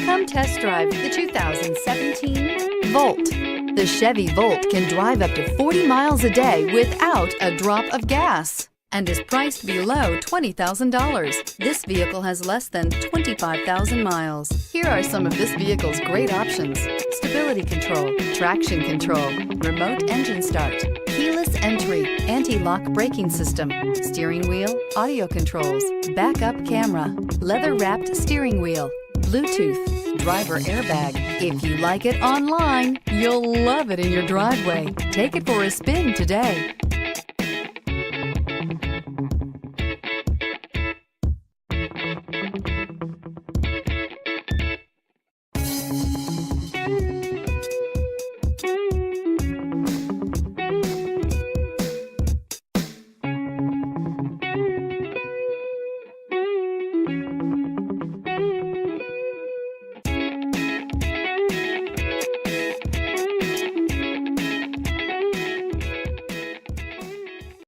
Come test drive the 2017 Volt. The Chevy Volt can drive up to 40 miles a day without a drop of gas and is priced below $20,000. This vehicle has less than 25,000 miles. Here are some of this vehicle's great options: stability control, traction control, remote engine start, keyless entry, anti-lock braking system, steering wheel audio controls, backup camera, leather-wrapped steering wheel, Bluetooth, driver airbag. If you like it online, you'll love it in your driveway. Take it for a spin today.